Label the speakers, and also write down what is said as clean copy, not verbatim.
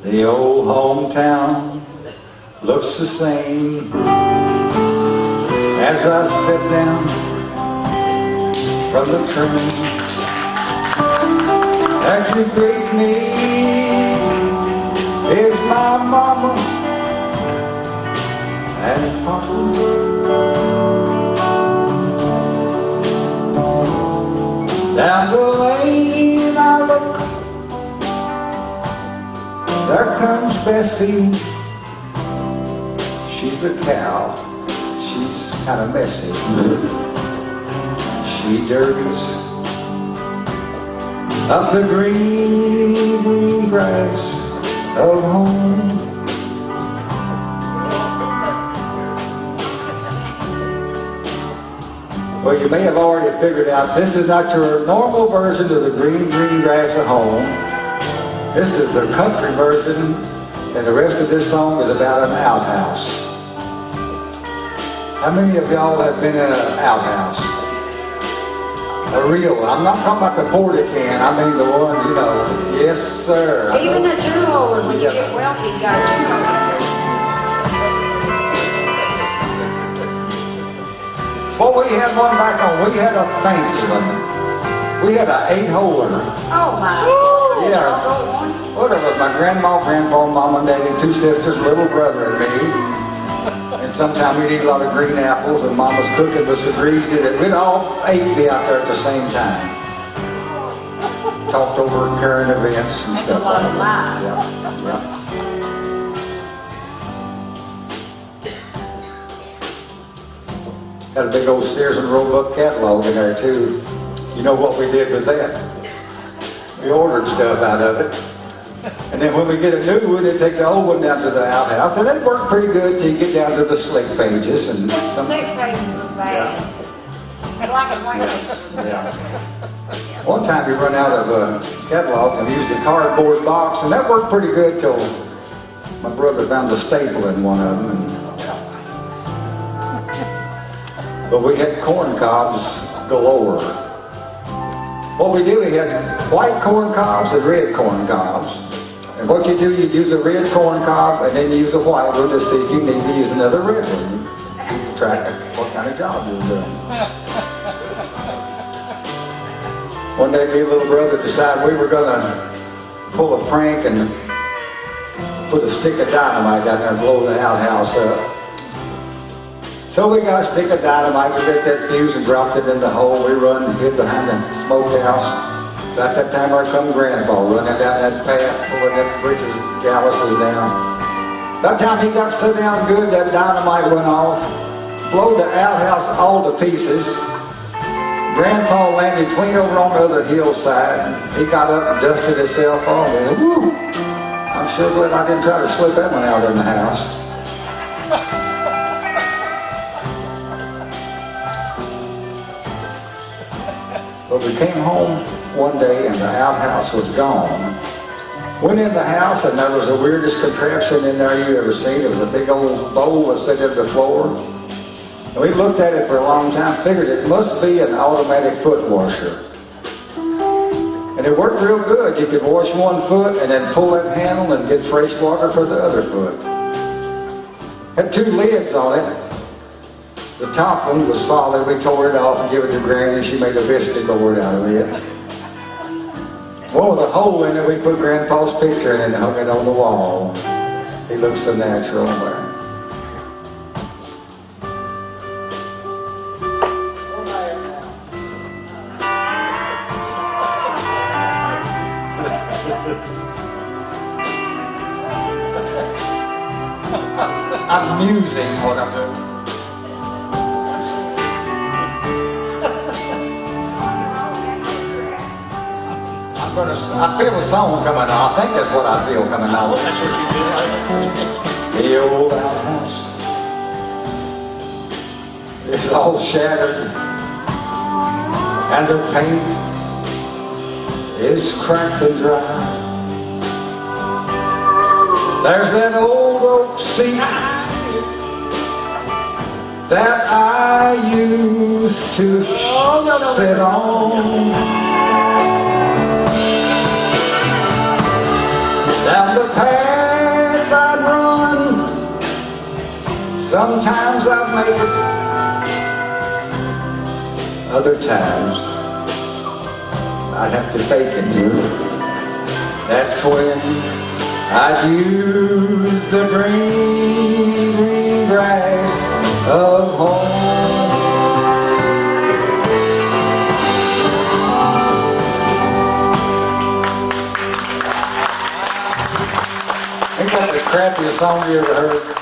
Speaker 1: The old hometown looks the same as I step down from the train. As you greet me is my mama and papa. Down the lane I look, there comes Bessie. She's a cow, she's kind of messy. She dirties up the green, green grass of home. Well, you may have already figured out this is not your normal version of the green, green grass at home. This is the country version, and the rest of this song is about an outhouse. How many of y'all have been in an outhouse? A real, I'm not talking about the porta can, I mean the ones, you know. Yes, sir.
Speaker 2: Even a two-holer, when you get wealthy, you got a two-holer.
Speaker 1: Well, we had one back on, we had a fancy one. We had an 8-holer.
Speaker 2: Oh my.
Speaker 1: Yeah. Well, there was my grandma, grandpa, mom and daddy, 2 sisters, little brother and me. And sometimes we'd eat a lot of green apples and mama's cooking was so greasy that we'd all 8 be out there at the same time. Talked over current events and
Speaker 2: That's
Speaker 1: stuff
Speaker 2: a lot
Speaker 1: like
Speaker 2: of
Speaker 1: that.
Speaker 2: lies.
Speaker 1: Yeah. Had a big old Sears and Roebuck catalog in there too. You know what we did with that? We ordered stuff out of it. And then when we get a new one, they take the old one down to the outhouse. And it worked pretty good till you get down to the slick pages. And
Speaker 2: The slick pages was bad. Black and white pages was
Speaker 1: yeah. One time we run out of a catalog and we used a cardboard box, and that worked pretty good till my brother found a staple in one of them. But we had corn cobs galore. What we did, we had white corn cobs and red corn cobs. And what you do, you use a red corn cob and then you use a white one to see if you need to use another red one. You track what kind of job you're doing. One day, me and little brother decided we were going to pull a prank and put a stick of dynamite down there and blow the outhouse up. So we got a stick of dynamite, we lit that fuse and dropped it in the hole. We run and hid behind the smokehouse. So at that time, there come Grandpa running down that path, pulling them britches, galluses down. By the time he got set down good, that dynamite went off, blew the outhouse all to pieces. Grandpa landed clean over on the other hillside. He got up and dusted himself off and whoo! I'm sure glad I didn't try to slip that one out in the house. But we came home one day and the outhouse was gone. Went in the house and there was the weirdest contraption in there you ever seen. It was a big old bowl that sat on the floor. And we looked at it for a long time, figured it must be an automatic foot washer. And it worked real good. You could wash one foot and then pull that handle and get fresh water for the other foot. Had 2 lids on it. The top one was solid. We tore it off and gave it to Granny. She made a biscuit board out of it. One with a hole in it, we put Grandpa's picture in it and hung it on the wall. He looks so natural there. I'm musing what I'm doing. I feel a song coming on. I think that's what I feel coming on. The old outhouse is all shattered and the paint is cracked and dry. There's that old oak seat that I used to sit on. Down the path Sometimes I've made it, other times I'd have to fake it. That's when I'd use the green, green grass of home. Ain't that the crappiest song you ever heard?